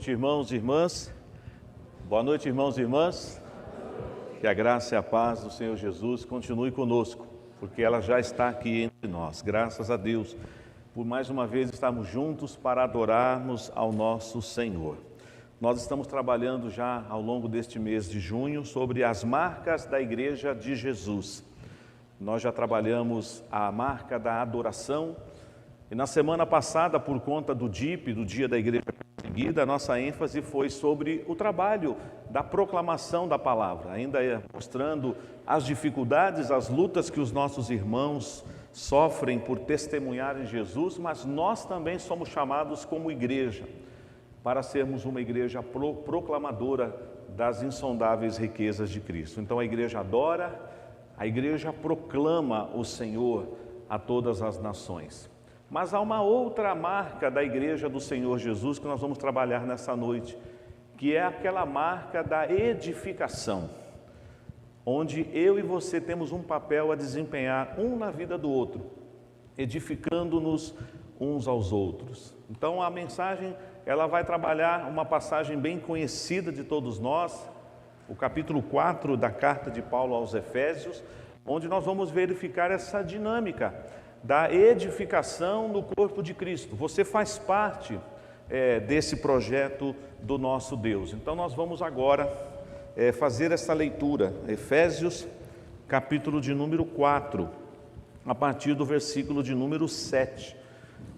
noite, irmãos e irmãs. Boa noite, irmãos e irmãs. Que a graça e a paz do Senhor Jesus continue conosco, porque ela já está aqui entre nós. Graças a Deus por mais uma vez estarmos juntos para adorarmos ao nosso Senhor. Nós estamos trabalhando já ao longo deste mês de junho sobre as marcas da Igreja de Jesus. Nós já trabalhamos a marca da adoração e na semana passada, por conta do DIP, do Dia da Igreja Perseguida, a nossa ênfase foi sobre o trabalho da proclamação da palavra, ainda mostrando as dificuldades, as lutas que os nossos irmãos sofrem por testemunhar em Jesus, mas nós também somos chamados como igreja para sermos uma igreja proclamadora das insondáveis riquezas de Cristo. Então a igreja adora, a igreja proclama o Senhor a todas as nações. Mas há uma outra marca da igreja do Senhor Jesus que nós vamos trabalhar nessa noite, que é aquela marca da edificação, onde eu e você temos um papel a desempenhar, um na vida do outro, edificando-nos uns aos outros. Então a mensagem, ela vai trabalhar uma passagem bem conhecida de todos nós, o capítulo 4 da carta de Paulo aos Efésios, onde nós vamos verificar essa dinâmica da edificação no corpo de Cristo. Você faz parte desse projeto do nosso Deus. Então nós vamos agora fazer essa leitura, Efésios, capítulo de número 4, a partir do versículo de número 7.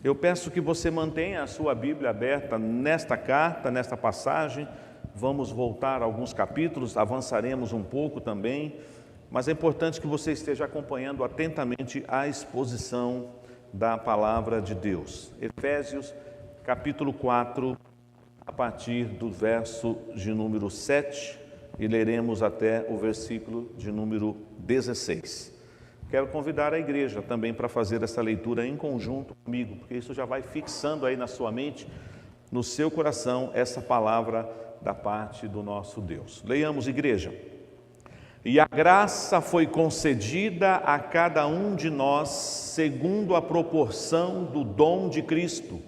Eu peço que você mantenha a sua Bíblia aberta nesta carta, nesta passagem. Vamos voltar a alguns capítulos, avançaremos um pouco também, mas é importante que você esteja acompanhando atentamente a exposição da palavra de Deus. Efésios, capítulo 4, a partir do verso de número 7, e leremos até o versículo de número 16. Quero convidar a igreja também para fazer essa leitura em conjunto comigo, porque isso já vai fixando aí na sua mente, no seu coração, essa palavra da parte do nosso Deus. Leiamos, igreja. E a graça foi concedida a cada um de nós segundo a proporção do dom de Cristo.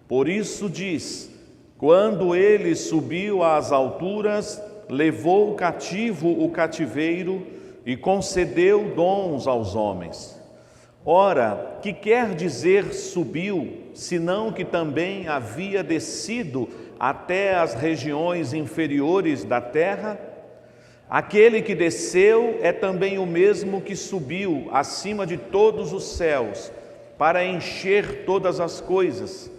Por isso diz: quando ele subiu às alturas, levou cativo o cativeiro e concedeu dons aos homens. Ora, que quer dizer subiu, senão que também havia descido até as regiões inferiores da terra? Aquele que desceu é também o mesmo que subiu acima de todos os céus, para encher todas as coisas.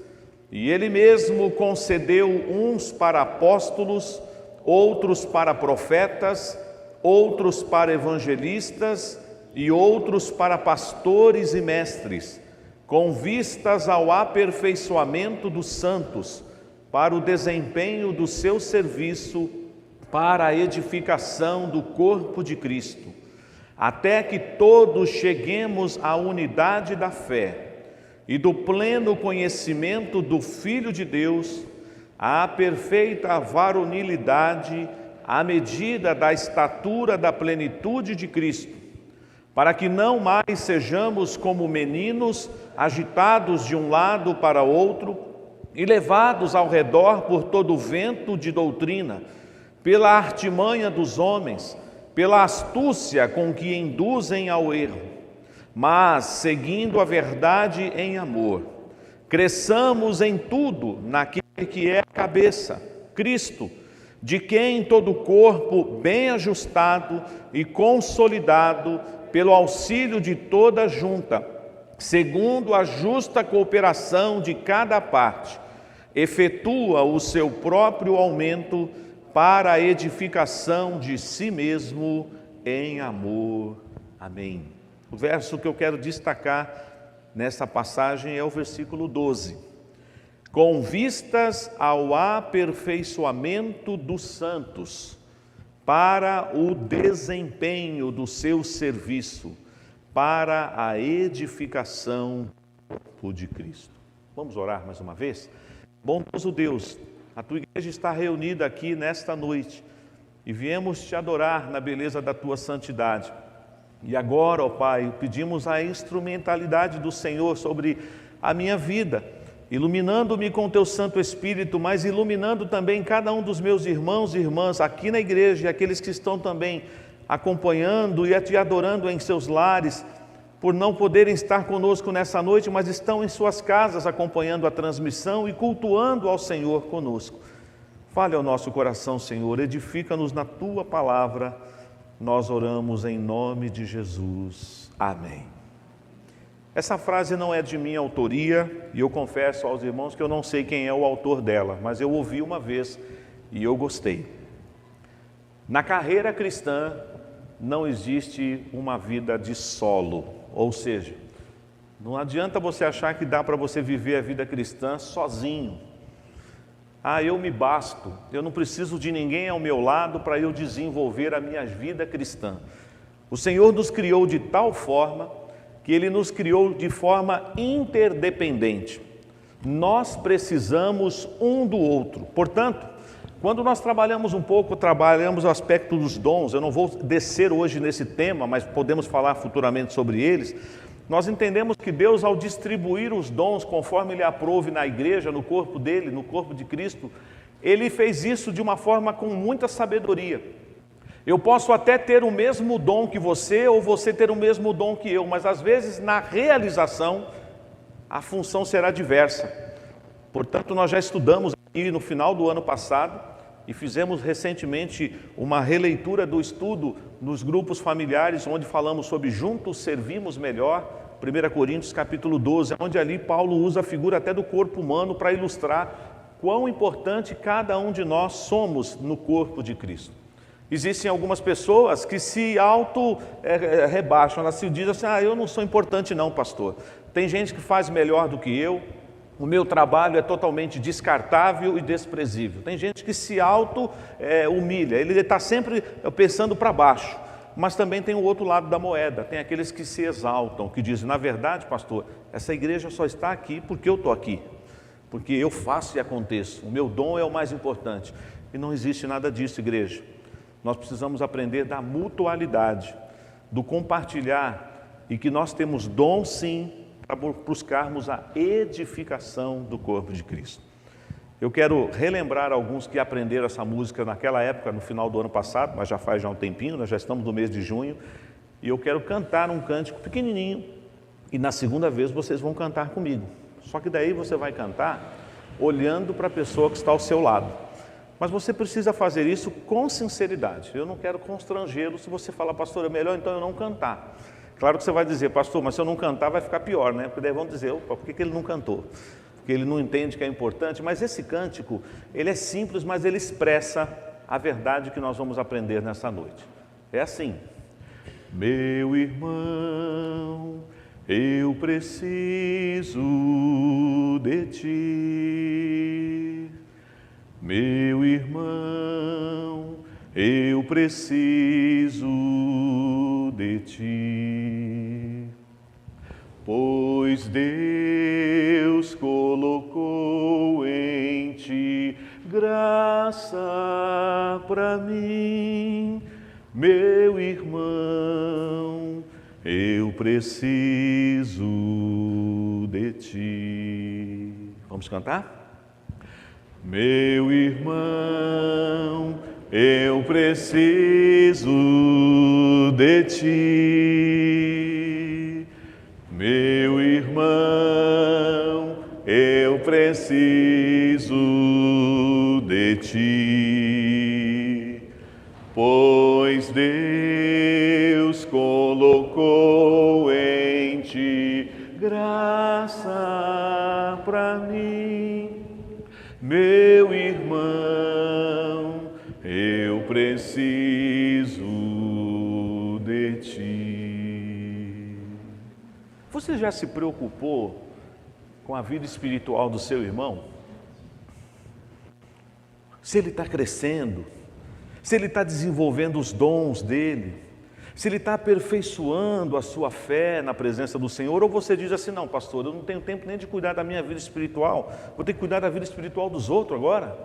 E ele mesmo concedeu uns para apóstolos, outros para profetas, outros para evangelistas e outros para pastores e mestres, com vistas ao aperfeiçoamento dos santos, para o desempenho do seu serviço, para a edificação do corpo de Cristo, até que todos cheguemos à unidade da fé e do pleno conhecimento do Filho de Deus, à perfeita varonilidade, à medida da estatura da plenitude de Cristo, para que não mais sejamos como meninos, agitados de um lado para outro e levados ao redor por todo o vento de doutrina, pela artimanha dos homens, pela astúcia com que induzem ao erro, mas seguindo a verdade em amor, cresçamos em tudo naquele que é a cabeça, Cristo, de quem todo o corpo bem ajustado e consolidado pelo auxílio de toda a junta, segundo a justa cooperação de cada parte, efetua o seu próprio aumento para a edificação de si mesmo em amor. Amém. O verso que eu quero destacar nessa passagem é o versículo 12. Com vistas ao aperfeiçoamento dos santos, para o desempenho do seu serviço, para a edificação do corpo de Cristo. Vamos orar mais uma vez? Bondoso Deus, a tua igreja está reunida aqui nesta noite e viemos te adorar na beleza da tua santidade. E agora, ó Pai, pedimos a instrumentalidade do Senhor sobre a minha vida, iluminando-me com o teu Santo Espírito, mas iluminando também cada um dos meus irmãos e irmãs aqui na igreja e aqueles que estão também acompanhando e te adorando em seus lares, por não poderem estar conosco nessa noite, mas estão em suas casas acompanhando a transmissão e cultuando ao Senhor conosco. Fale ao nosso coração, Senhor, edifica-nos na Tua palavra. Nós oramos em nome de Jesus. Amém. Essa frase não é de minha autoria e eu confesso aos irmãos que eu não sei quem é o autor dela, mas eu ouvi uma vez e eu gostei. Na carreira cristã não existe uma vida de solo, ou seja, não adianta você achar que dá para você viver a vida cristã sozinho. Eu me basto, eu não preciso de ninguém ao meu lado para eu desenvolver a minha vida cristã. O Senhor nos criou de tal forma que Ele nos criou de forma interdependente. Nós precisamos um do outro. Portanto, quando nós trabalhamos o aspecto dos dons, eu não vou descer hoje nesse tema, mas podemos falar futuramente sobre eles. Nós entendemos que Deus, ao distribuir os dons conforme Ele aprouve na igreja, no corpo dele, no corpo de Cristo, Ele fez isso de uma forma com muita sabedoria. Eu posso até ter o mesmo dom que você, ou você ter o mesmo dom que eu, mas às vezes na realização a função será diversa. Portanto, nós já estudamos aqui no final do ano passado e fizemos recentemente uma releitura do estudo nos grupos familiares, onde falamos sobre juntos servimos melhor, 1 Coríntios capítulo 12, onde ali Paulo usa a figura até do corpo humano para ilustrar quão importante cada um de nós somos no corpo de Cristo. Existem algumas pessoas que se rebaixam, elas se dizem assim, eu não sou importante não, pastor. Tem gente que faz melhor do que eu, o meu trabalho é totalmente descartável e desprezível. Tem gente que se humilha, ele está sempre pensando para baixo. Mas também tem o outro lado da moeda, tem aqueles que se exaltam, que dizem, na verdade, pastor, essa igreja só está aqui porque eu estou aqui, porque eu faço e aconteço, o meu dom é o mais importante. E não existe nada disso, igreja. Nós precisamos aprender da mutualidade, do compartilhar, e que nós temos dom sim, para buscarmos a edificação do corpo de Cristo. Eu quero relembrar alguns que aprenderam essa música naquela época, no final do ano passado, mas já faz um tempinho, nós já estamos no mês de junho, e eu quero cantar um cântico pequenininho, e na segunda vez vocês vão cantar comigo. Só que daí você vai cantar olhando para a pessoa que está ao seu lado. Mas você precisa fazer isso com sinceridade. Eu não quero constrangê-lo se você falar, pastor, é melhor então eu não cantar. Claro que você vai dizer, pastor, mas se eu não cantar vai ficar pior, né? Porque daí vão dizer, opa, por que ele não cantou? Porque ele não entende que é importante. Mas esse cântico, ele é simples, mas ele expressa a verdade que nós vamos aprender nessa noite. É assim: meu irmão, eu preciso de ti. Meu irmão, eu preciso de ti, pois Deus colocou em ti graça para mim. Meu irmão, eu preciso de ti. Vamos cantar? Meu irmão, eu preciso de ti. Meu irmão, eu preciso de ti, pois Deus colocou em ti graça para mim. Meu irmão, eu preciso de ti. Você já se preocupou com a vida espiritual do seu irmão? Se ele está crescendo, se ele está desenvolvendo os dons dele, se ele está aperfeiçoando a sua fé na presença do Senhor, ou você diz assim, não, pastor, eu não tenho tempo nem de cuidar da minha vida espiritual, vou ter que cuidar da vida espiritual dos outros agora.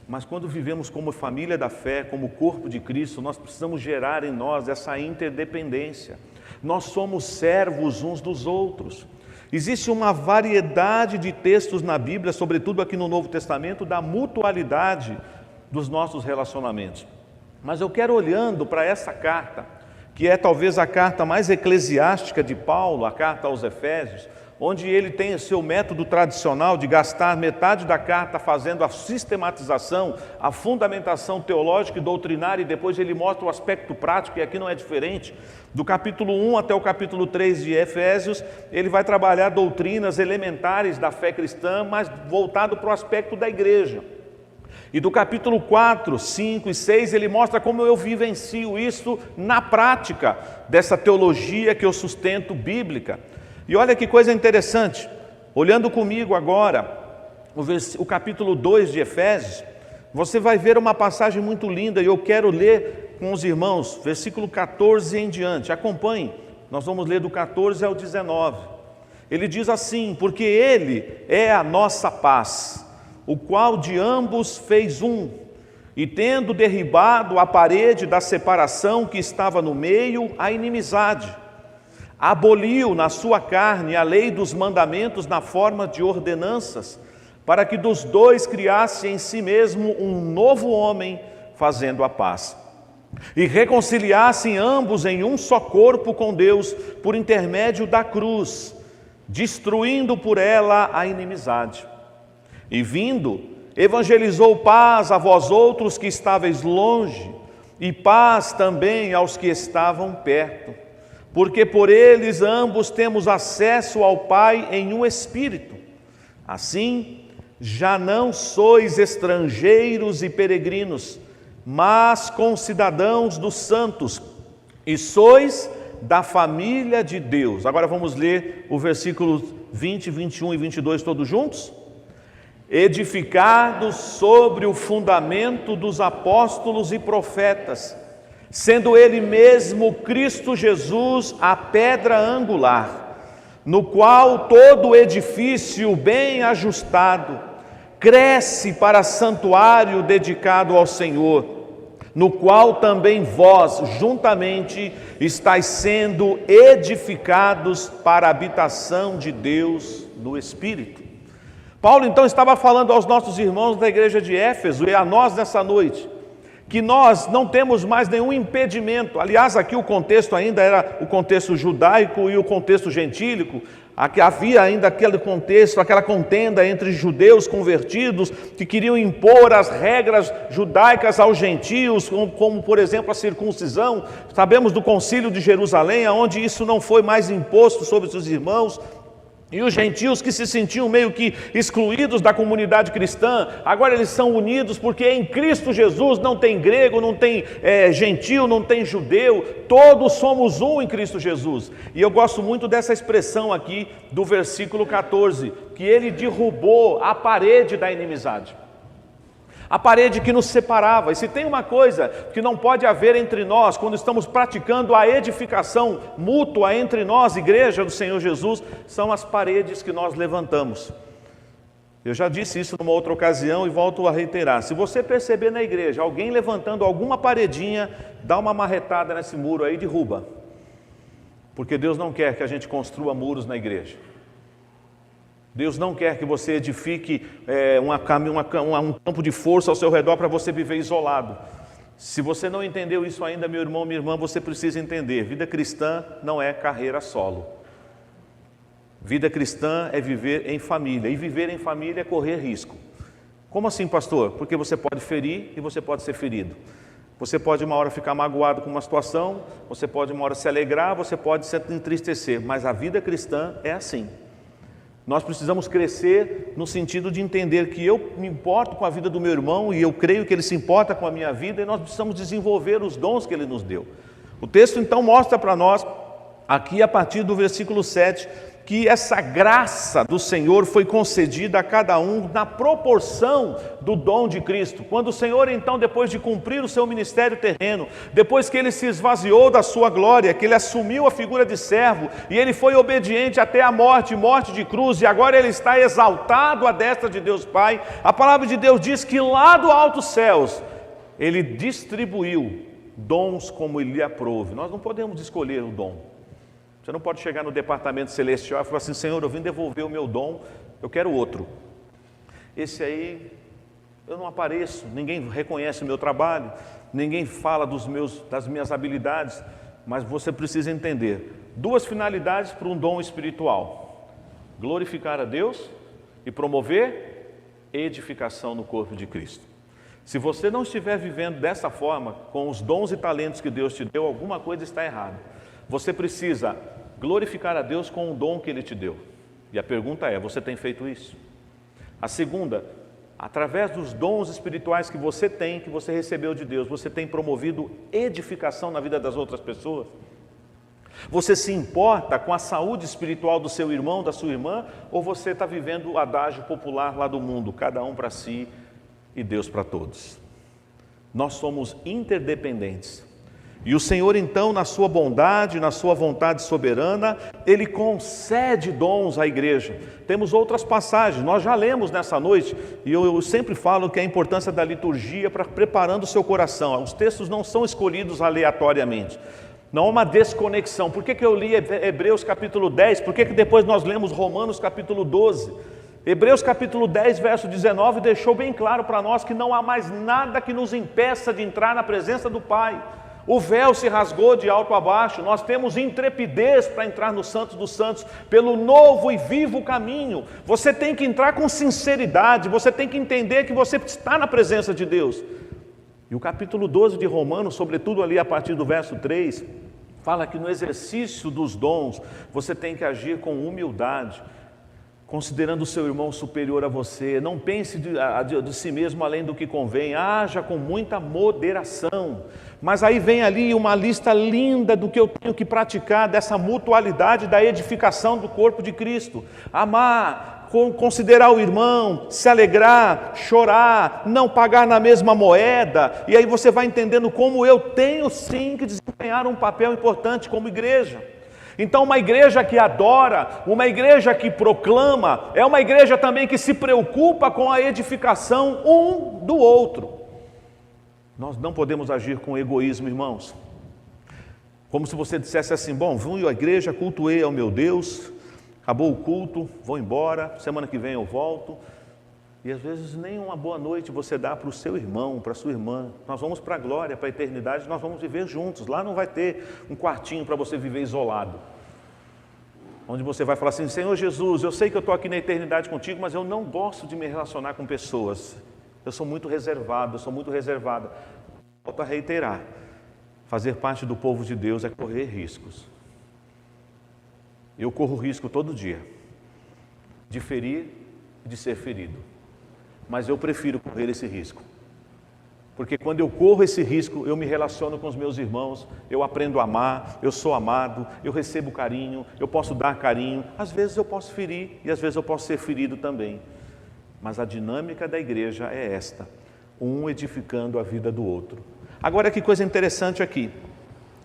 Mas quando vivemos como família da fé, como corpo de Cristo, nós precisamos gerar em nós essa interdependência. Nós somos servos uns dos outros. Existe uma variedade de textos na Bíblia, sobretudo aqui no Novo Testamento, da mutualidade dos nossos relacionamentos. Mas eu quero, olhando para essa carta, que é talvez a carta mais eclesiástica de Paulo, a carta aos Efésios, onde ele tem o seu método tradicional de gastar metade da carta fazendo a sistematização, a fundamentação teológica e doutrinária, e depois ele mostra o aspecto prático, e aqui não é diferente. Do capítulo 1 até o capítulo 3 de Efésios, ele vai trabalhar doutrinas elementares da fé cristã, mas voltado para o aspecto da igreja. E do capítulo 4, 5 e 6, ele mostra como eu vivencio isso na prática dessa teologia que eu sustento bíblica. E olha que coisa interessante, olhando comigo agora o capítulo 2 de Efésios, você vai ver uma passagem muito linda e eu quero ler com os irmãos, versículo 14 em diante. Acompanhe, nós vamos ler do 14 ao 19. Ele diz assim: porque Ele é a nossa paz, o qual de ambos fez um, e tendo derribado a parede da separação que estava no meio, a inimizade, aboliu na sua carne a lei dos mandamentos na forma de ordenanças, para que dos dois criasse em si mesmo um novo homem, fazendo a paz, e reconciliassem ambos em um só corpo com Deus, por intermédio da cruz, destruindo por ela a inimizade. E vindo, evangelizou paz a vós outros que estáveis longe, e paz também aos que estavam perto, porque por eles ambos temos acesso ao Pai em um Espírito. Assim, já não sois estrangeiros e peregrinos, mas concidadãos dos santos, e sois da família de Deus. Agora vamos ler o versículo 20, 21 e 22 todos juntos? Edificados sobre o fundamento dos apóstolos e profetas, sendo Ele mesmo Cristo Jesus a pedra angular, no qual todo o edifício bem ajustado cresce para santuário dedicado ao Senhor, no qual também vós juntamente estáis sendo edificados para a habitação de Deus no Espírito. Paulo então estava falando aos nossos irmãos da igreja de Éfeso e a nós nessa noite, que nós não temos mais nenhum impedimento. Aliás, aqui o contexto ainda era o contexto judaico e o contexto gentílico. Aqui havia ainda aquele contexto, aquela contenda entre judeus convertidos que queriam impor as regras judaicas aos gentios, como por exemplo a circuncisão. Sabemos do concílio de Jerusalém, onde isso não foi mais imposto sobre os irmãos. E os gentios que se sentiam meio que excluídos da comunidade cristã, agora eles são unidos, porque em Cristo Jesus não tem grego, não tem gentio, não tem judeu, todos somos um em Cristo Jesus. E eu gosto muito dessa expressão aqui do versículo 14, que ele derrubou a parede da inimizade, a parede que nos separava. E se tem uma coisa que não pode haver entre nós, quando estamos praticando a edificação mútua entre nós, igreja do Senhor Jesus, são as paredes que nós levantamos. Eu já disse isso numa outra ocasião e volto a reiterar: se você perceber na igreja alguém levantando alguma paredinha, dá uma marretada nesse muro aí e derruba, porque Deus não quer que a gente construa muros na igreja. Deus não quer que você edifique um campo de força ao seu redor para você viver isolado. Se você não entendeu isso ainda, meu irmão, minha irmã, você precisa entender: vida cristã não é carreira solo. Vida cristã é viver em família, e viver em família é correr risco. Como assim, pastor? Porque você pode ferir e você pode ser ferido. Você pode uma hora ficar magoado com uma situação, você pode uma hora se alegrar, você pode se entristecer, mas a vida cristã é assim. Nós precisamos crescer no sentido de entender que eu me importo com a vida do meu irmão e eu creio que ele se importa com a minha vida, e nós precisamos desenvolver os dons que ele nos deu. O texto então mostra para nós, aqui a partir do versículo 7, que essa graça do Senhor foi concedida a cada um na proporção do dom de Cristo. Quando o Senhor então, depois de cumprir o seu ministério terreno, depois que ele se esvaziou da sua glória, que ele assumiu a figura de servo, e ele foi obediente até a morte de cruz, e agora ele está exaltado à destra de Deus Pai, a palavra de Deus diz que lá do alto céus, ele distribuiu dons como ele lhe aprouve. Nós não podemos escolher o dom. Você não pode chegar no departamento celestial e falar assim: Senhor, eu vim devolver o meu dom, eu quero outro. Esse aí, eu não apareço, ninguém reconhece o meu trabalho, ninguém fala das minhas habilidades, mas você precisa entender, 2 finalidades para um dom espiritual: glorificar a Deus e promover edificação no corpo de Cristo. Se você não estiver vivendo dessa forma, com os dons e talentos que Deus te deu, alguma coisa está errada. Você precisa glorificar a Deus com o dom que Ele te deu. E a pergunta é: você tem feito isso? A segunda, através dos dons espirituais que você tem, que você recebeu de Deus, você tem promovido edificação na vida das outras pessoas? Você se importa com a saúde espiritual do seu irmão, da sua irmã, ou você está vivendo o adágio popular lá do mundo, cada um para si e Deus para todos? Nós somos interdependentes. E o Senhor, então, na sua bondade, na sua vontade soberana, Ele concede dons à igreja. Temos outras passagens, nós já lemos nessa noite, e eu sempre falo que a importância da liturgia para preparando o seu coração. Os textos não são escolhidos aleatoriamente. Não há uma desconexão. Por que eu li Hebreus capítulo 10? Por que depois nós lemos Romanos capítulo 12? Hebreus capítulo 10, verso 19, deixou bem claro para nós que não há mais nada que nos impeça de entrar na presença do Pai. O véu se rasgou de alto a baixo, nós temos intrepidez para entrar no Santo dos Santos, pelo novo e vivo caminho. Você tem que entrar com sinceridade, você tem que entender que você está na presença de Deus. E o capítulo 12 de Romanos, sobretudo ali a partir do verso 3, fala que no exercício dos dons, você tem que agir com humildade, considerando o seu irmão superior a você. Não pense de si mesmo além do que convém, haja com muita moderação. Mas aí vem ali uma lista linda do que eu tenho que praticar, dessa mutualidade da edificação do corpo de Cristo. Amar, considerar o irmão, se alegrar, chorar, não pagar na mesma moeda. E aí você vai entendendo como eu tenho sim que desempenhar um papel importante como igreja. Então, uma igreja que adora, uma igreja que proclama, é uma igreja também que se preocupa com a edificação um do outro. Nós não podemos agir com egoísmo, irmãos. Como se você dissesse assim: bom, vou à igreja, cultuei ao meu Deus, acabou o culto, vou embora, semana que vem eu volto. E às vezes nem uma boa noite você dá para o seu irmão, para a sua irmã. Nós vamos para a glória, para a eternidade, nós vamos viver juntos. Lá não vai ter um quartinho para você viver isolado, onde você vai falar assim: Senhor Jesus, eu sei que eu estou aqui na eternidade contigo, mas eu não gosto de me relacionar com pessoas. Eu sou muito reservado, eu sou muito reservada. Volto a reiterar, fazer parte do povo de Deus é correr riscos. Eu corro risco todo dia, de ferir e de ser ferido. Mas eu prefiro correr esse risco, porque quando eu corro esse risco, eu me relaciono com os meus irmãos, eu aprendo a amar, eu sou amado, eu recebo carinho, eu posso dar carinho. Às vezes eu posso ferir e às vezes eu posso ser ferido também. Mas a dinâmica da igreja é esta, um edificando a vida do outro. Agora que coisa interessante aqui,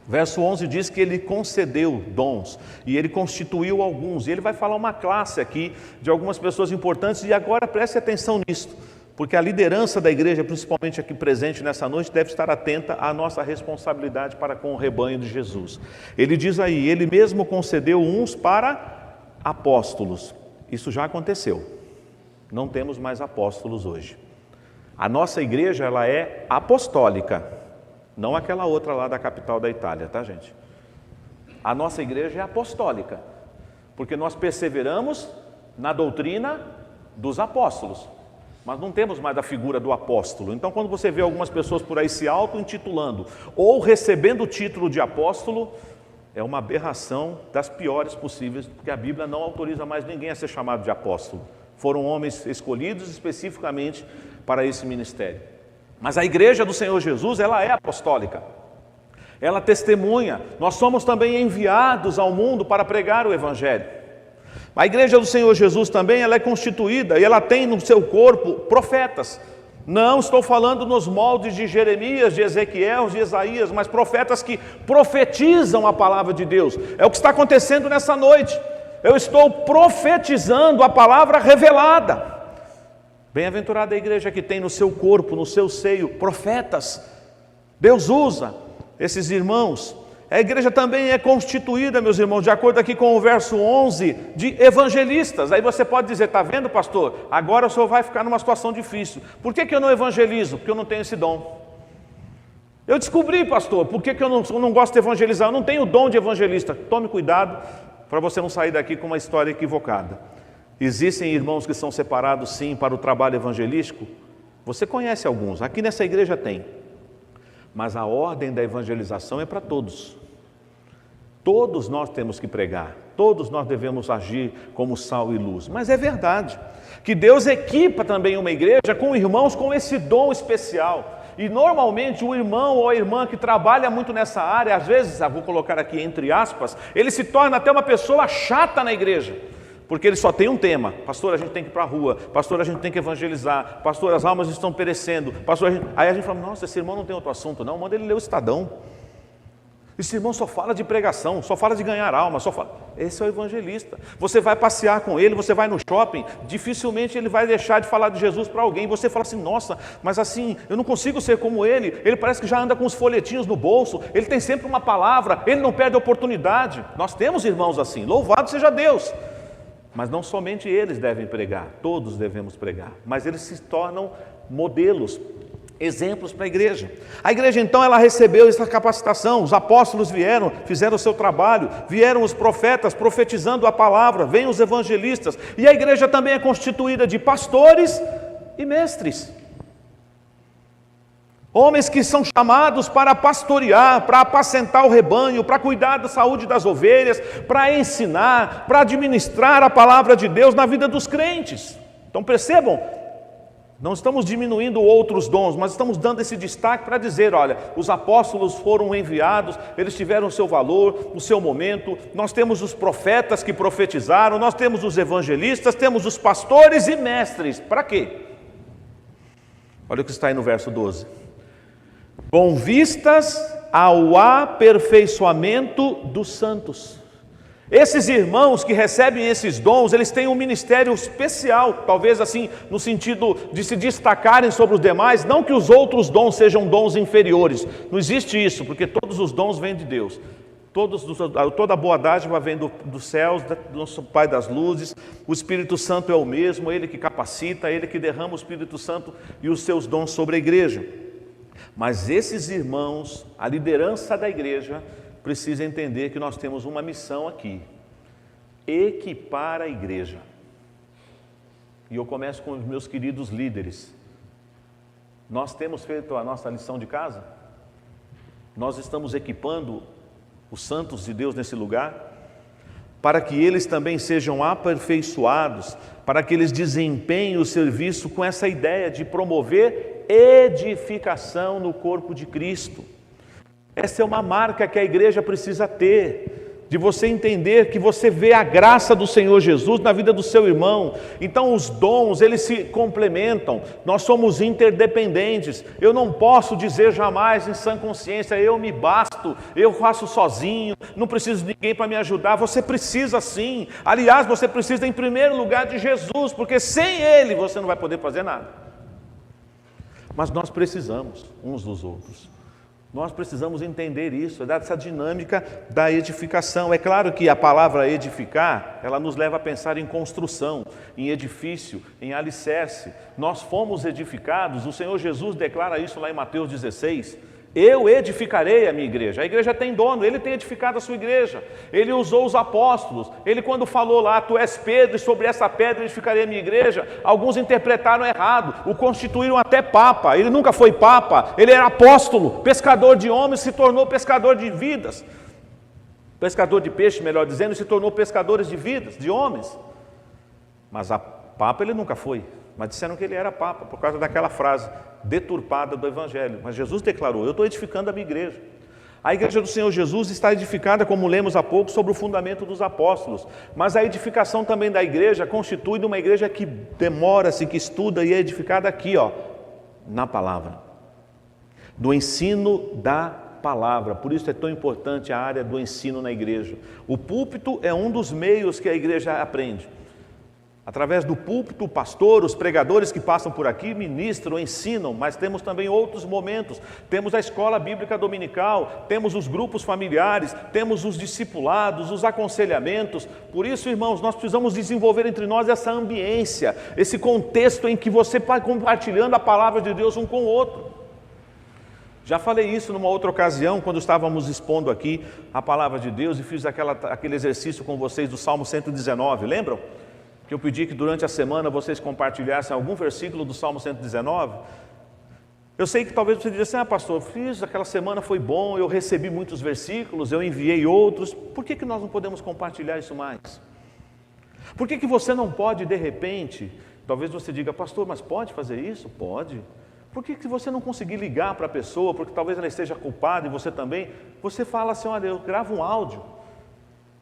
verso 11 diz que ele concedeu dons, e ele constituiu alguns, e ele vai falar uma classe aqui, de algumas pessoas importantes, e agora preste atenção nisso, porque a liderança da igreja, principalmente aqui presente nessa noite, deve estar atenta à nossa responsabilidade para com o rebanho de Jesus. Ele diz aí, ele mesmo concedeu uns para apóstolos. Isso já aconteceu. Não temos mais apóstolos hoje. A nossa igreja, ela é apostólica, não aquela outra lá da capital da Itália, tá, gente? A nossa igreja é apostólica, porque nós perseveramos na doutrina dos apóstolos, mas não temos mais a figura do apóstolo. Então, quando você vê algumas pessoas por aí se auto-intitulando ou recebendo o título de apóstolo, é uma aberração das piores possíveis, porque a Bíblia não autoriza mais ninguém a ser chamado de apóstolo. Foram homens escolhidos especificamente para esse ministério. Mas a igreja do Senhor Jesus, ela é apostólica. Ela testemunha. Nós somos também enviados ao mundo para pregar o Evangelho. A igreja do Senhor Jesus também, ela é constituída e ela tem no seu corpo profetas. Não estou falando nos moldes de Jeremias, de Ezequiel, de Isaías, mas profetas que profetizam a palavra de Deus. É o que está acontecendo nessa noite. Eu estou profetizando a palavra revelada. Bem-aventurada a igreja que tem no seu corpo, no seu seio, profetas. Deus usa esses irmãos. A igreja também é constituída, meus irmãos, de acordo aqui com o verso 11, de evangelistas. Aí você pode dizer, está vendo, pastor? Agora o senhor vai ficar numa situação difícil. Por que eu não evangelizo? Porque eu não tenho esse dom. Eu descobri, pastor, por que eu não gosto de evangelizar? Eu não tenho o dom de evangelista. Tome cuidado para você não sair daqui com uma história equivocada. Existem irmãos que são separados, sim, para o trabalho evangelístico. Você conhece alguns, aqui nessa igreja tem. Mas a ordem da evangelização é para todos. Todos nós temos que pregar, todos nós devemos agir como sal e luz. Mas é verdade que Deus equipa também uma igreja com irmãos com esse dom especial. E normalmente o irmão ou a irmã que trabalha muito nessa área, às vezes, vou colocar aqui entre aspas, ele se torna até uma pessoa chata na igreja. Porque ele só tem um tema: pastor, a gente tem que ir para a rua, pastor, a gente tem que evangelizar, pastor, as almas estão perecendo, pastor, aí a gente fala, nossa, esse irmão não tem outro assunto não, manda ele ler o Estadão. Esse irmão só fala de pregação, só fala de ganhar alma, Esse é o evangelista. Você vai passear com ele, você vai no shopping, dificilmente ele vai deixar de falar de Jesus para alguém. Você fala assim, nossa, mas assim, eu não consigo ser como ele parece que já anda com os folhetinhos no bolso, ele tem sempre uma palavra, ele não perde a oportunidade. Nós temos irmãos assim, louvado seja Deus. Mas não somente eles devem pregar, todos devemos pregar, mas eles se tornam modelos, exemplos para a igreja. A igreja então ela recebeu essa capacitação, os apóstolos vieram, fizeram o seu trabalho, vieram os profetas profetizando a palavra, vêm os evangelistas, e a igreja também é constituída de pastores e mestres. Homens que são chamados para pastorear, para apacentar o rebanho, para cuidar da saúde das ovelhas, para ensinar, para administrar a palavra de Deus na vida dos crentes. Então percebam, não estamos diminuindo outros dons, mas estamos dando esse destaque para dizer, olha, os apóstolos foram enviados, eles tiveram o seu valor, o seu momento. Nós temos os profetas que profetizaram, nós temos os evangelistas, temos os pastores e mestres. Para quê? Olha o que está aí no verso 12. Com vistas ao aperfeiçoamento dos santos. Esses irmãos que recebem esses dons, eles têm um ministério especial, talvez assim, no sentido de se destacarem sobre os demais, não que os outros dons sejam dons inferiores, não existe isso, porque todos os dons vêm de Deus, toda a boa dádiva vem dos céus, do nosso Pai das luzes, o Espírito Santo é o mesmo, Ele que capacita, Ele que derrama o Espírito Santo e os seus dons sobre a igreja. Mas esses irmãos, a liderança da igreja, precisa entender que nós temos uma missão aqui: equipar a igreja. E eu começo com os meus queridos líderes. Nós temos feito a nossa lição de casa? Nós estamos equipando os santos de Deus nesse lugar, para que eles também sejam aperfeiçoados, para que eles desempenhem o serviço com essa ideia de promover edificação no corpo de Cristo. Essa é uma marca que a igreja precisa ter, de você entender que você vê a graça do Senhor Jesus na vida do seu irmão. Então os dons, eles se complementam, nós somos interdependentes. Eu não posso dizer jamais em sã consciência, eu me basto, eu faço sozinho, não preciso de ninguém para me ajudar. Você precisa sim, aliás, você precisa em primeiro lugar de Jesus, porque sem Ele você não vai poder fazer nada. Mas nós precisamos uns dos outros. Nós precisamos entender isso, dessa dinâmica da edificação. É claro que a palavra edificar, ela nos leva a pensar em construção, em edifício, em alicerce. Nós fomos edificados, o Senhor Jesus declara isso lá em Mateus 16. Eu edificarei a minha igreja. A igreja tem dono, Ele tem edificado a sua igreja. Ele usou os apóstolos. Ele quando falou lá, tu és Pedro e sobre essa pedra edificarei a minha igreja, alguns interpretaram errado, o constituíram até papa. Ele nunca foi papa, ele era apóstolo, pescador de homens, se tornou pescador de vidas. Pescador de peixe, melhor dizendo, se tornou pescadores de vidas, de homens. Mas a papa ele nunca foi. Mas disseram que ele era papa, por causa daquela frase deturpada do Evangelho. Mas Jesus declarou, eu estou edificando a minha igreja. A igreja do Senhor Jesus está edificada, como lemos há pouco, sobre o fundamento dos apóstolos. Mas a edificação também da igreja constitui de uma igreja que demora-se, que estuda e é edificada aqui, na palavra. No ensino da palavra. Por isso é tão importante a área do ensino na igreja. O púlpito é um dos meios que a igreja aprende. Através do púlpito, o pastor, os pregadores que passam por aqui ministram, ensinam, mas temos também outros momentos. Temos a escola bíblica dominical, temos os grupos familiares, temos os discipulados, os aconselhamentos. Por isso, irmãos, nós precisamos desenvolver entre nós essa ambiência, esse contexto em que você vai compartilhando a palavra de Deus um com o outro. Já falei isso numa outra ocasião, quando estávamos expondo aqui a palavra de Deus e fiz aquele exercício com vocês do Salmo 119, lembram? Que eu pedi que durante a semana vocês compartilhassem algum versículo do Salmo 119. Eu sei que talvez você diga assim, pastor, aquela semana foi bom, eu recebi muitos versículos, eu enviei outros, por que nós não podemos compartilhar isso mais? Por que você não pode, de repente, talvez você diga, pastor, mas pode fazer isso? Pode. Por que você não conseguir ligar para a pessoa, porque talvez ela esteja culpada e você também, você fala assim, olha, eu gravo um áudio,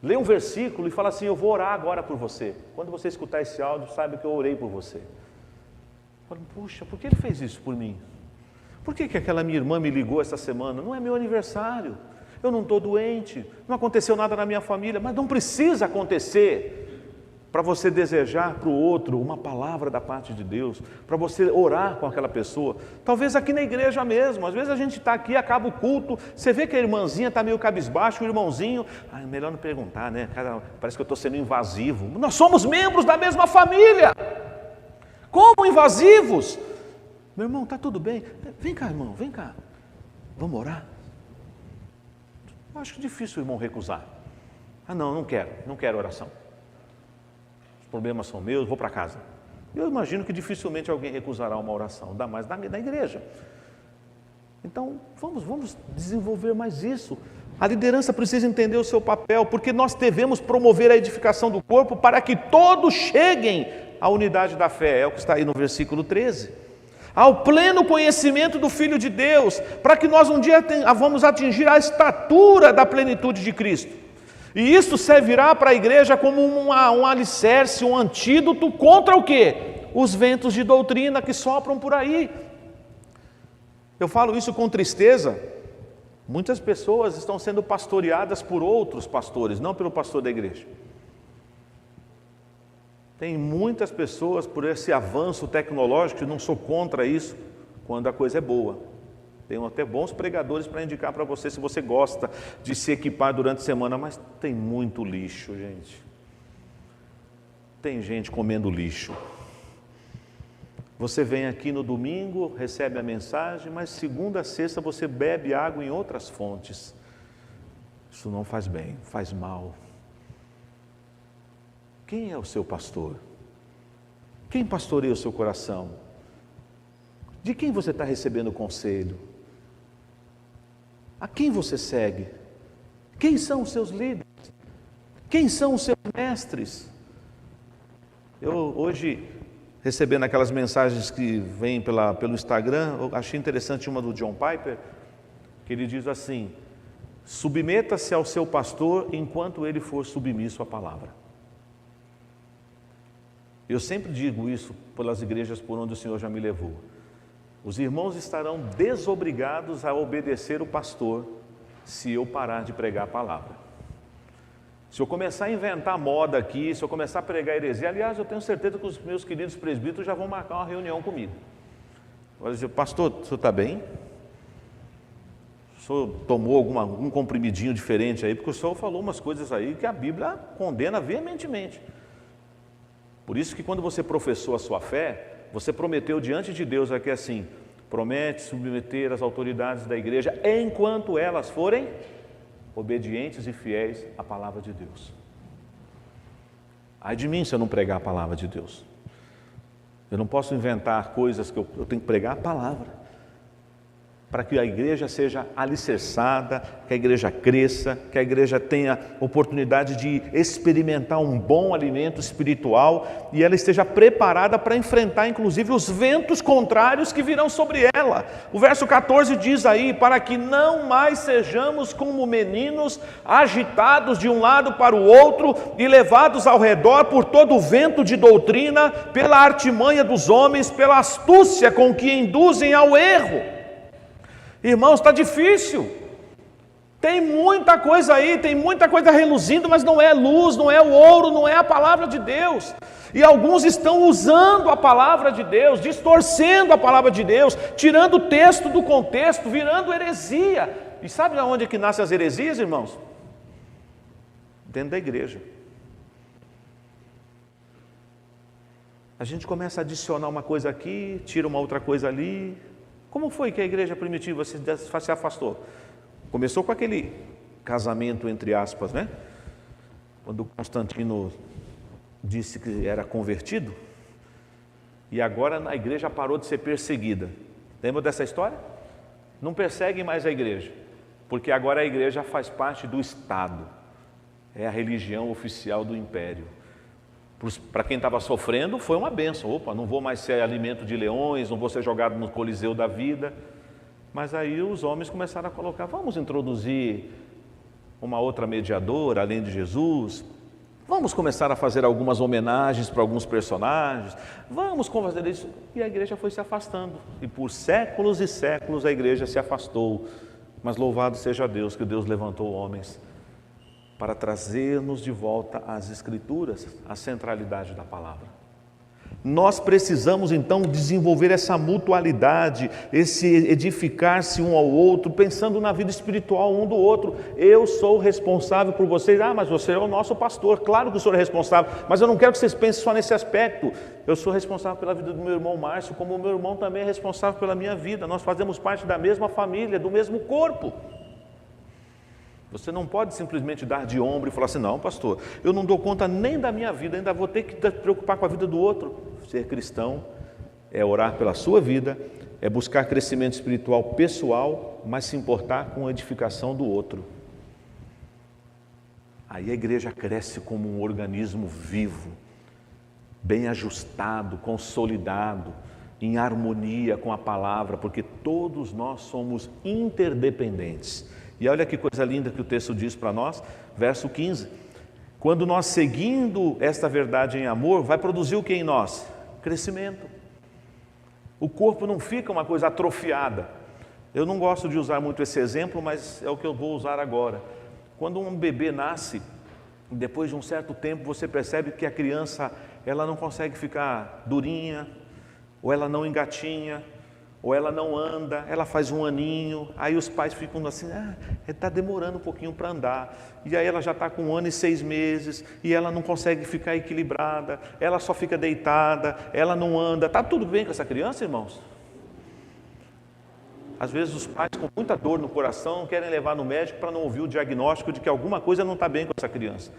lê um versículo e fala assim, eu vou orar agora por você. Quando você escutar esse áudio, saiba que eu orei por você. Fala, puxa, por que ele fez isso por mim? Por que aquela minha irmã me ligou essa semana? Não é meu aniversário, eu não estou doente, não aconteceu nada na minha família, mas não precisa acontecer para você desejar para o outro uma palavra da parte de Deus, para você orar com aquela pessoa. Talvez aqui na igreja mesmo, às vezes a gente está aqui, acaba o culto, você vê que a irmãzinha está meio cabisbaixo, o irmãozinho, melhor não perguntar, né? Parece que eu estou sendo invasivo. Nós somos membros da mesma família. Como invasivos? Meu irmão, está tudo bem? Vem cá, irmão, vem cá. Vamos orar? Eu acho difícil o irmão recusar. Não quero oração. Os problemas são meus, vou para casa. Eu imagino que dificilmente alguém recusará uma oração, ainda mais na igreja. Então, vamos desenvolver mais isso. A liderança precisa entender o seu papel, porque nós devemos promover a edificação do corpo para que todos cheguem à unidade da fé. É o que está aí no versículo 13. Ao pleno conhecimento do Filho de Deus, para que nós um dia vamos atingir a estatura da plenitude de Cristo. E isso servirá para a igreja como um alicerce, um antídoto contra o quê? Os ventos de doutrina que sopram por aí. Eu falo isso com tristeza. Muitas pessoas estão sendo pastoreadas por outros pastores, não pelo pastor da igreja. Tem muitas pessoas, por esse avanço tecnológico, não sou contra isso, quando a coisa é boa. Tenho até bons pregadores para indicar para você, se você gosta de se equipar durante a semana, mas tem muito lixo, gente. Tem gente comendo lixo. Você vem aqui no domingo, recebe a mensagem, mas segunda a sexta você bebe água em outras fontes. Isso não faz bem, faz mal. Quem é o seu pastor? Quem pastoreia o seu coração? De quem você está recebendo conselho? A quem você segue? Quem são os seus líderes? Quem são os seus mestres? Eu hoje, recebendo aquelas mensagens que vêm pelo Instagram, eu achei interessante uma do John Piper, que ele diz assim, submeta-se ao seu pastor enquanto ele for submisso à palavra. Eu sempre digo isso pelas igrejas por onde o Senhor já me levou. Os irmãos estarão desobrigados a obedecer o pastor se eu parar de pregar a palavra. Se eu começar a inventar moda aqui, se eu começar a pregar heresia, aliás, eu tenho certeza que os meus queridos presbíteros já vão marcar uma reunião comigo. Vou dizer, pastor, o senhor está bem? O senhor tomou algum comprimidinho diferente aí? Porque o senhor falou umas coisas aí que a Bíblia condena veementemente. Por isso que quando você professou a sua fé, você prometeu diante de Deus aqui assim, promete submeter as autoridades da igreja enquanto elas forem obedientes e fiéis à palavra de Deus. Ai de mim se eu não pregar a palavra de Deus. Eu não posso inventar coisas que eu tenho que pregar a palavra. Para que a igreja seja alicerçada, que a igreja cresça, que a igreja tenha oportunidade de experimentar um bom alimento espiritual e ela esteja preparada para enfrentar inclusive os ventos contrários que virão sobre ela. O verso 14 diz aí, para que não mais sejamos como meninos agitados de um lado para o outro e levados ao redor por todo o vento de doutrina, pela artimanha dos homens, pela astúcia com que induzem ao erro. Irmãos, está difícil. Tem muita coisa aí, tem muita coisa reluzindo, mas não é luz, não é o ouro, não é a palavra de Deus. E alguns estão usando a palavra de Deus, distorcendo a palavra de Deus, tirando o texto do contexto, virando heresia. E sabe de onde é que nascem as heresias, irmãos? Dentro da igreja. A gente começa a adicionar uma coisa aqui, tira uma outra coisa ali. Como foi que a igreja primitiva se afastou? Começou com aquele casamento, entre aspas, né? Quando Constantino disse que era convertido, e agora a igreja parou de ser perseguida. Lembra dessa história? Não perseguem mais a igreja, porque agora a igreja faz parte do Estado, é a religião oficial do império. Para quem estava sofrendo, foi uma bênção. Opa, não vou mais ser alimento de leões, não vou ser jogado no coliseu da vida. Mas aí os homens começaram a colocar, vamos introduzir uma outra mediadora, além de Jesus. Vamos começar a fazer algumas homenagens para alguns personagens. Vamos fazer isso. E a igreja foi se afastando. E por séculos e séculos a igreja se afastou. Mas louvado seja Deus, que Deus levantou homens para trazer-nos de volta às Escrituras, a centralidade da palavra. Nós precisamos então desenvolver essa mutualidade, esse edificar-se um ao outro, pensando na vida espiritual um do outro. Eu sou responsável por vocês. Mas você é o nosso pastor. Claro que o senhor é responsável, mas eu não quero que vocês pensem só nesse aspecto. Eu sou responsável pela vida do meu irmão Márcio, como o meu irmão também é responsável pela minha vida. Nós fazemos parte da mesma família, do mesmo corpo. Você não pode simplesmente dar de ombro e falar assim, não, pastor, eu não dou conta nem da minha vida, ainda vou ter que me preocupar com a vida do outro. Ser cristão é orar pela sua vida, é buscar crescimento espiritual pessoal, mas se importar com a edificação do outro. Aí a igreja cresce como um organismo vivo, bem ajustado, consolidado, em harmonia com a palavra, porque todos nós somos interdependentes. E olha que coisa linda que o texto diz para nós, verso 15. Quando nós seguindo esta verdade em amor, vai produzir o que em nós? Crescimento. O corpo não fica uma coisa atrofiada. Eu não gosto de usar muito esse exemplo, mas é o que eu vou usar agora. Quando um bebê nasce, depois de um certo tempo você percebe que a criança, ela não consegue ficar durinha, ou ela não engatinha, ou ela não anda, ela faz um aninho, aí os pais ficam assim, está demorando um pouquinho para andar, e aí ela já está com 1 ano e 6 meses, e ela não consegue ficar equilibrada, ela só fica deitada, ela não anda. Está tudo bem com essa criança, irmãos? Às vezes os pais com muita dor no coração querem levar no médico para não ouvir o diagnóstico de que alguma coisa não está bem com essa criança.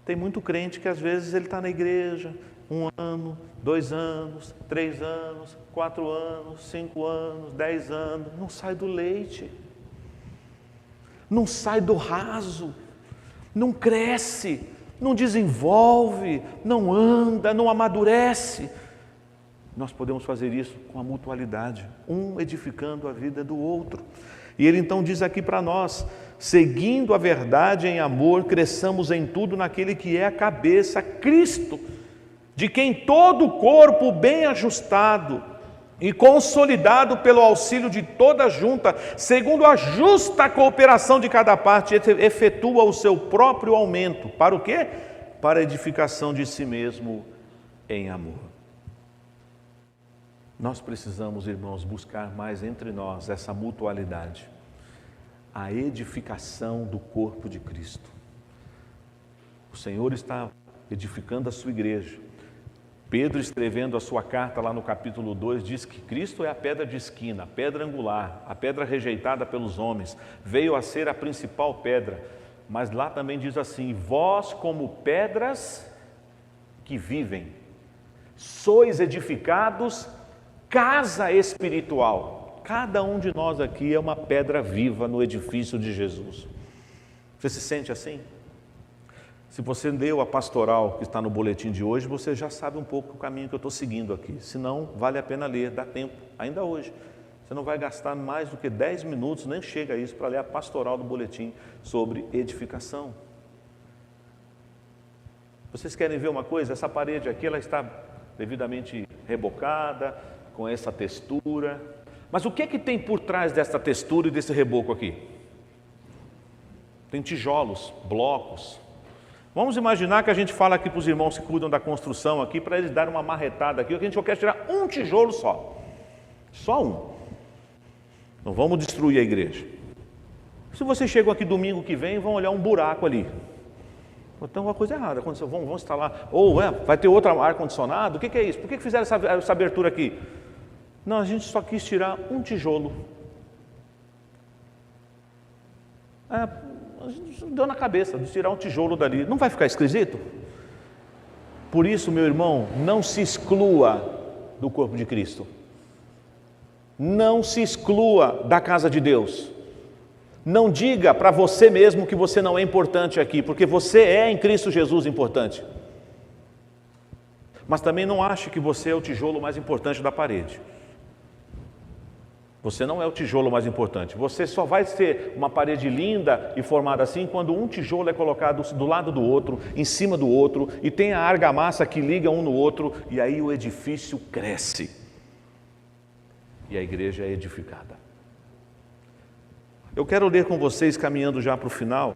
Tem muito crente que às vezes ele está na igreja, 1 ano, 2 anos, 3 anos, 4 anos, 5 anos, 10 anos, não sai do leite, não sai do raso, não cresce, não desenvolve, não anda, não amadurece. Nós podemos fazer isso com a mutualidade, um edificando a vida do outro. E ele então diz aqui para nós, seguindo a verdade em amor, cresçamos em tudo naquele que é a cabeça, Cristo, de quem todo o corpo bem ajustado e consolidado pelo auxílio de toda a junta, segundo a justa cooperação de cada parte, efetua o seu próprio aumento. Para o quê? Para a edificação de si mesmo em amor. Nós precisamos, irmãos, buscar mais entre nós essa mutualidade, a edificação do corpo de Cristo. O Senhor está edificando a sua igreja. Pedro, escrevendo a sua carta lá no capítulo 2, diz que Cristo é a pedra de esquina, a pedra angular, a pedra rejeitada pelos homens, veio a ser a principal pedra, mas lá também diz assim, vós como pedras que vivem, sois edificados casa espiritual. Cada um de nós aqui é uma pedra viva no edifício de Jesus. Você se sente assim? Se você leu a pastoral que está no boletim de hoje, você já sabe um pouco o caminho que eu estou seguindo aqui. Se não, vale a pena ler, dá tempo, ainda hoje. Você não vai gastar mais do que 10 minutos, nem chega a isso, para ler a pastoral do boletim sobre edificação. Vocês querem ver uma coisa? Essa parede aqui, ela está devidamente rebocada, com essa textura. Mas o que é que tem por trás dessa textura e desse reboco aqui? tem tijolos, blocos. Vamos imaginar que a gente fala aqui para os irmãos que cuidam da construção aqui, para eles darem uma marretada aqui, que a gente só quer tirar um tijolo só um. Não vamos destruir a igreja. Se vocês chegam aqui domingo que vem, vão olhar um buraco ali. Então uma coisa errada aconteceu, vão instalar, ou vai ter outro ar-condicionado, o que é isso? Por que fizeram essa abertura aqui? Não, a gente só quis tirar um tijolo. A gente deu na cabeça de tirar um tijolo dali. Não vai ficar esquisito? Por isso, meu irmão, não se exclua do corpo de Cristo. Não se exclua da casa de Deus. Não diga para você mesmo que você não é importante aqui, porque você é em Cristo Jesus importante. Mas também não ache que você é o tijolo mais importante da parede. Você não é o tijolo mais importante. Você só vai ser uma parede linda e formada assim quando um tijolo é colocado do lado do outro, em cima do outro, e tem a argamassa que liga um no outro, e aí o edifício cresce. E a igreja é edificada. Eu quero ler com vocês, caminhando já para o final,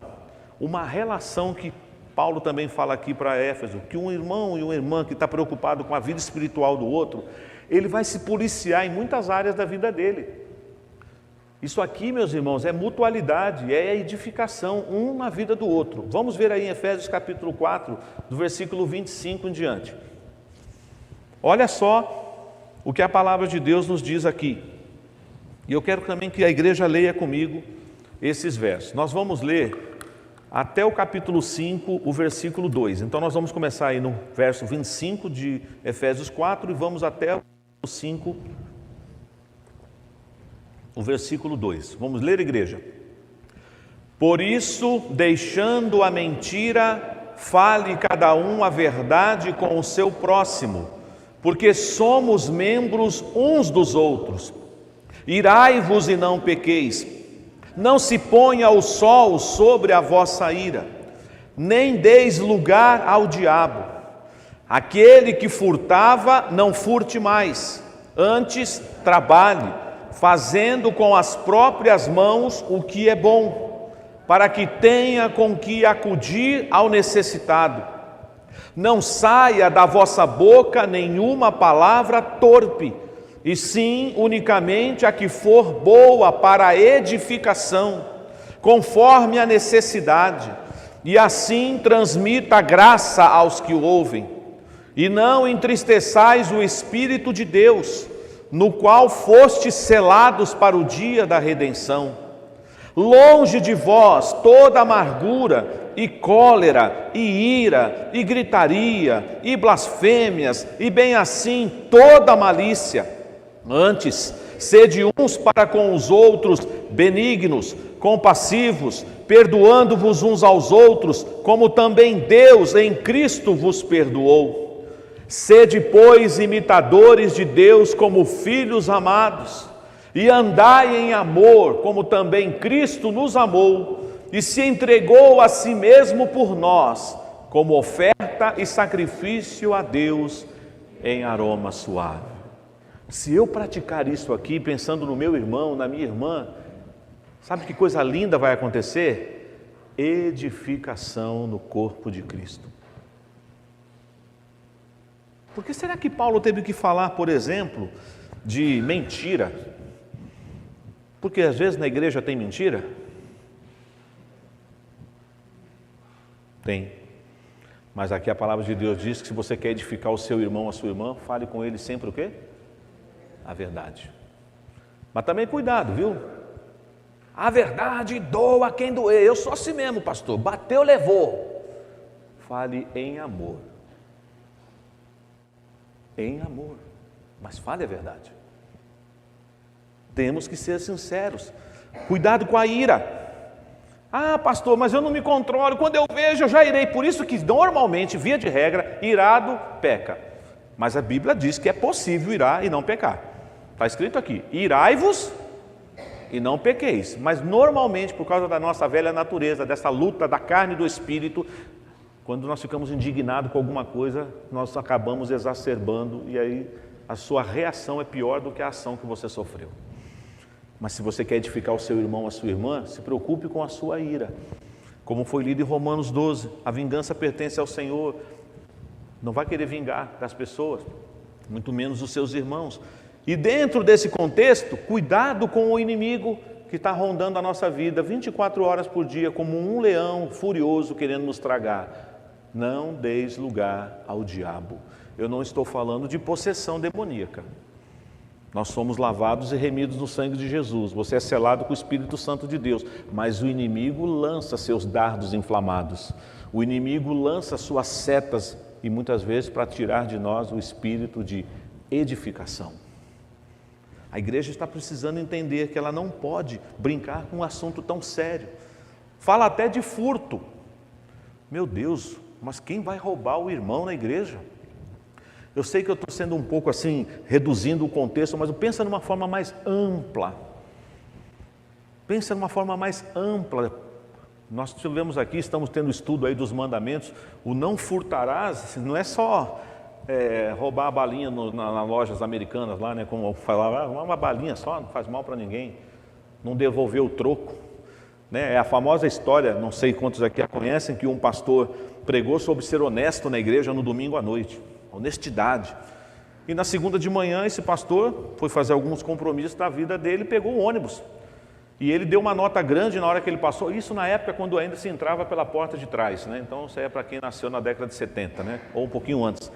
uma relação que Paulo também fala aqui para Éfeso, que um irmão e uma irmã que está preocupado com a vida espiritual do outro, ele vai se policiar em muitas áreas da vida dele. Isso aqui, meus irmãos, é mutualidade, é edificação um na vida do outro. Vamos ver aí em Efésios capítulo 4, do versículo 25 em diante. Olha só o que a palavra de Deus nos diz aqui. E eu quero também que a igreja leia comigo esses versos. Nós vamos ler até o capítulo 5, o versículo 2. Então nós vamos começar aí no verso 25 de Efésios 4 e vamos até o 5, o versículo 2. Vamos ler, igreja? Por isso, deixando a mentira, fale cada um a verdade com o seu próximo, porque somos membros uns dos outros. Irai-vos e não pequeis. Não se ponha o sol sobre a vossa ira, nem deis lugar ao diabo. Aquele que furtava, não furte mais, antes trabalhe, fazendo com as próprias mãos o que é bom, para que tenha com que acudir ao necessitado. Não saia da vossa boca nenhuma palavra torpe, e sim unicamente a que for boa para a edificação, conforme a necessidade, e assim transmita a graça aos que o ouvem. E não entristeçais o Espírito de Deus, no qual fostes selados para o dia da redenção. Longe de vós toda amargura, e cólera, e ira, e gritaria, e blasfêmias, e bem assim toda malícia. Antes, sede uns para com os outros benignos, compassivos, perdoando-vos uns aos outros, como também Deus em Cristo vos perdoou. Sede, pois, imitadores de Deus como filhos amados, e andai em amor, como também Cristo nos amou, e se entregou a si mesmo por nós, como oferta e sacrifício a Deus em aroma suave. Se eu praticar isso aqui, pensando no meu irmão, na minha irmã, sabe que coisa linda vai acontecer? Edificação no corpo de Cristo. Por que será que Paulo teve que falar, por exemplo, de mentira? Porque às vezes na igreja tem mentira? Tem. Mas aqui a palavra de Deus diz que se você quer edificar o seu irmão, a sua irmã, fale com ele sempre o quê? A verdade. Mas também cuidado, viu? A verdade doa quem doer. Eu sou assim mesmo, pastor. Bateu, levou. Fale em amor. Em amor. Mas fale a verdade. Temos que ser sinceros. Cuidado com a ira. Ah, pastor, mas eu não me controlo. Quando eu vejo, eu já irei. Por isso que normalmente, via de regra, irado peca. Mas a Bíblia diz que é possível irar e não pecar. Está escrito aqui, irai-vos e não pequeis. Mas normalmente, por causa da nossa velha natureza, dessa luta da carne e do espírito, quando nós ficamos indignados com alguma coisa, nós acabamos exacerbando e aí a sua reação é pior do que a ação que você sofreu. Mas se você quer edificar o seu irmão, a sua irmã, se preocupe com a sua ira. Como foi lido em Romanos 12, a vingança pertence ao Senhor. Não vai querer vingar das pessoas, muito menos dos seus irmãos. E dentro desse contexto, cuidado com o inimigo que está rondando a nossa vida 24 horas por dia, como um leão furioso querendo nos tragar. Não deis lugar ao diabo. Eu não estou falando de possessão demoníaca. Nós somos lavados e remidos no sangue de Jesus. Você é selado com o Espírito Santo de Deus. Mas o inimigo lança seus dardos inflamados. O inimigo lança suas setas, e muitas vezes para tirar de nós o espírito de edificação. A igreja está precisando entender que ela não pode brincar com um assunto tão sério. Fala até de furto. Meu Deus, mas quem vai roubar o irmão na igreja? Eu sei que eu estou sendo um pouco assim, reduzindo o contexto, mas pensa numa forma mais ampla. Pensa numa forma mais ampla. Nós tivemos aqui, estamos tendo estudo aí dos mandamentos. O não furtarás não é só roubar a balinha nas lojas americanas lá, né? Como falava, uma balinha só, não faz mal para ninguém. Não devolver o troco, né? É a famosa história, não sei quantos aqui a conhecem, que um pastor pregou sobre ser honesto na igreja no domingo à noite. Honestidade. E na segunda de manhã esse pastor foi fazer alguns compromissos da vida dele, pegou o ônibus. E ele deu uma nota grande na hora que ele passou, isso na época quando ainda se entrava pela porta de trás, né? Então isso aí é para quem nasceu na década de 70, né? Ou um pouquinho antes.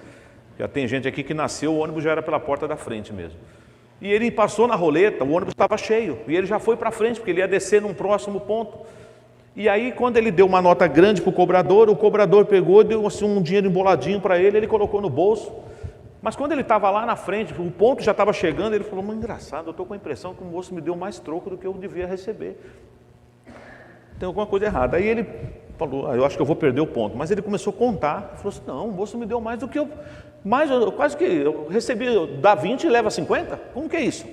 Já tem gente aqui que nasceu, o ônibus já era pela porta da frente mesmo. E ele passou na roleta, o ônibus estava cheio, e ele já foi para frente, porque ele ia descer num próximo ponto. E aí quando ele deu uma nota grande para o cobrador pegou, deu assim, um dinheiro emboladinho para ele colocou no bolso. Mas quando ele estava lá na frente, o ponto já estava chegando, ele falou, mas engraçado, eu estou com a impressão que o moço me deu mais troco do que eu devia receber. Tem alguma coisa errada. Aí ele falou, eu acho que eu vou perder o ponto. Mas ele começou a contar, falou assim, não, o moço me deu mais do que eu, quase que eu recebi, dá 20 e leva 50? Como que é isso?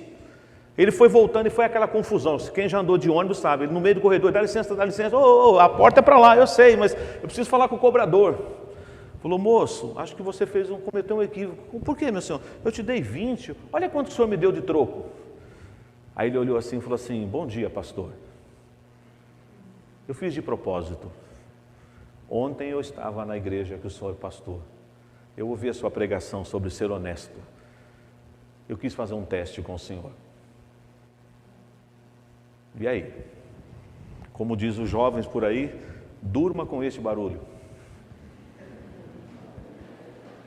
Ele foi voltando e foi aquela confusão. Quem já andou de ônibus sabe, ele no meio do corredor, dá licença, a porta é para lá, eu sei, mas eu preciso falar com o cobrador. Falou, moço, acho que você cometeu um equívoco. Por quê, meu senhor? Eu te dei 20, olha quanto o senhor me deu de troco. Aí ele olhou assim e falou assim, bom dia, pastor. Eu fiz de propósito. Ontem eu estava na igreja que o senhor é pastor. Eu ouvi a sua pregação sobre ser honesto. Eu quis fazer um teste com o senhor. E aí? Como diz os jovens por aí, durma com este barulho.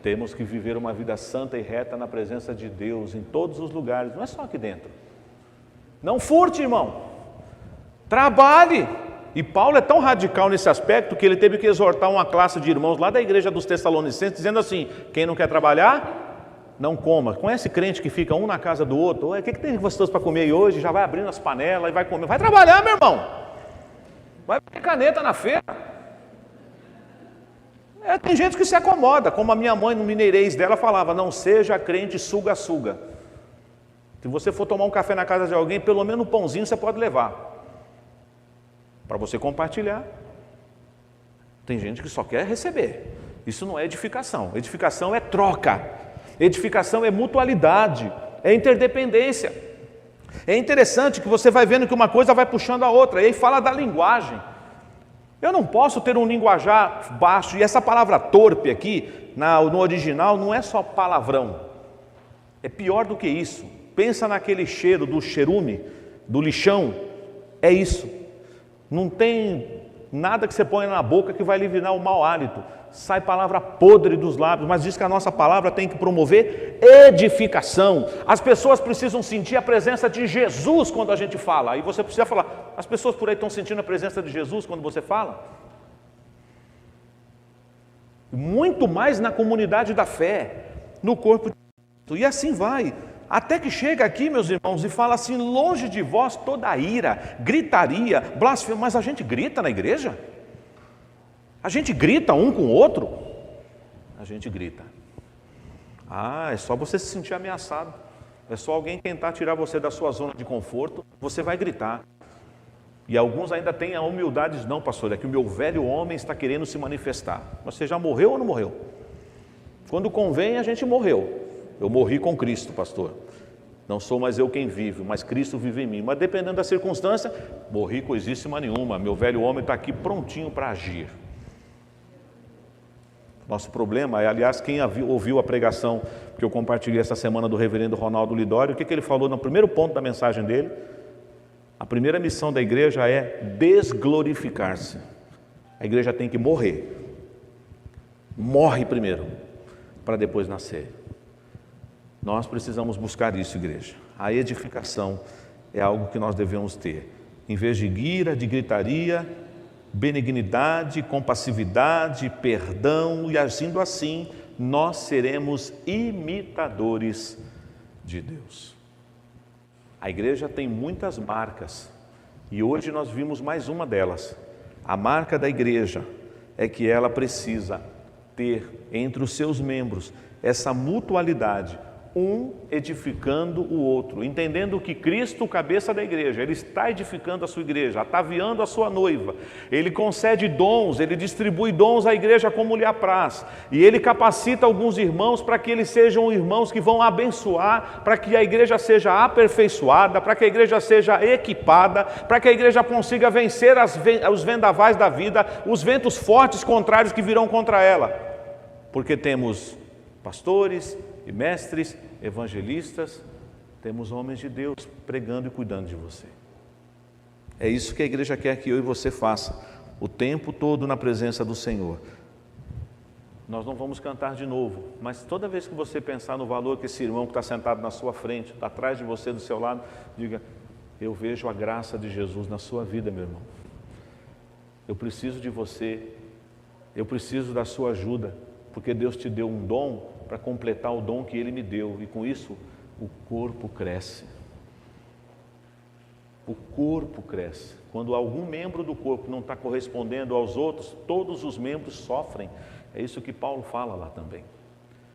Temos que viver uma vida santa e reta na presença de Deus em todos os lugares, não é só aqui dentro. Não furte, irmão. Trabalhe. E Paulo é tão radical nesse aspecto que ele teve que exortar uma classe de irmãos lá da igreja dos Tessalonicenses, dizendo assim, quem não quer trabalhar, não coma. Conhece crente que fica um na casa do outro? O que tem vocês para comer aí hoje? Já vai abrindo as panelas e vai comer. Vai trabalhar, meu irmão. Vai ter caneta na feira. Tem gente que se acomoda, como a minha mãe no mineirês dela falava, não seja crente suga-suga. Se você for tomar um café na casa de alguém, pelo menos um pãozinho você pode levar, para você compartilhar. Tem gente que só quer receber. Isso não é edificação. Edificação é troca. Edificação é mutualidade, é interdependência. É interessante que você vai vendo que uma coisa vai puxando a outra, e aí fala da linguagem. Eu não posso ter um linguajar baixo, e essa palavra torpe aqui, no original, não é só palavrão, é pior do que isso. Pensa naquele cheiro do cherume, do lixão, é isso. Não tem nada que você ponha na boca que vai eliminar o mau hálito, sai palavra podre dos lábios, mas diz que a nossa palavra tem que promover edificação. As pessoas precisam sentir a presença de Jesus quando a gente fala, aí você precisa falar, as pessoas por aí estão sentindo a presença de Jesus quando você fala? Muito mais na comunidade da fé, no corpo de Cristo, e assim vai, até que chega aqui, meus irmãos, e fala assim, longe de vós toda a ira, gritaria, blasfêmia, mas a gente grita na igreja? A gente grita um com o outro? A gente grita. É só você se sentir ameaçado. É só alguém tentar tirar você da sua zona de conforto, você vai gritar. E alguns ainda têm a humildade de, não, pastor, é que o meu velho homem está querendo se manifestar. Você já morreu ou não morreu? Quando convém, a gente morreu. Eu morri com Cristo, pastor. Não sou mais eu quem vive, mas Cristo vive em mim. Mas dependendo da circunstância, morri coisíssima nenhuma. Meu velho homem está aqui prontinho para agir. Nosso problema é, aliás, quem ouviu a pregação que eu compartilhei essa semana do reverendo Ronaldo Lidório, o que ele falou no primeiro ponto da mensagem dele? A primeira missão da igreja é desglorificar-se. A igreja tem que morrer. Morre primeiro, para depois nascer. Nós precisamos buscar isso, igreja. A edificação é algo que nós devemos ter. Em vez de ira, de gritaria, benignidade, compassividade, perdão, e agindo assim, nós seremos imitadores de Deus. A igreja tem muitas marcas, e hoje nós vimos mais uma delas. A marca da igreja é que ela precisa ter entre os seus membros essa mutualidade, um edificando o outro, entendendo que Cristo, cabeça da igreja, Ele está edificando a sua igreja, ataviando a sua noiva, Ele concede dons, Ele distribui dons à igreja como lhe apraz, e Ele capacita alguns irmãos para que eles sejam irmãos que vão abençoar, para que a igreja seja aperfeiçoada, para que a igreja seja equipada, para que a igreja consiga vencer os vendavais da vida, os ventos fortes contrários que virão contra ela, porque temos pastores e mestres, evangelistas, temos homens de Deus pregando e cuidando de você. É isso que a igreja quer que eu e você faça, o tempo todo na presença do Senhor. Nós não vamos cantar de novo, mas toda vez que você pensar no valor que esse irmão que está sentado na sua frente, atrás de você, do seu lado, diga: eu vejo a graça de Jesus na sua vida, meu irmão. Eu preciso de você, eu preciso da sua ajuda, porque Deus te deu um dom para completar o dom que Ele me deu, e com isso o corpo cresce. O corpo cresce. Quando algum membro do corpo não está correspondendo aos outros, todos os membros sofrem. É isso que Paulo fala lá também.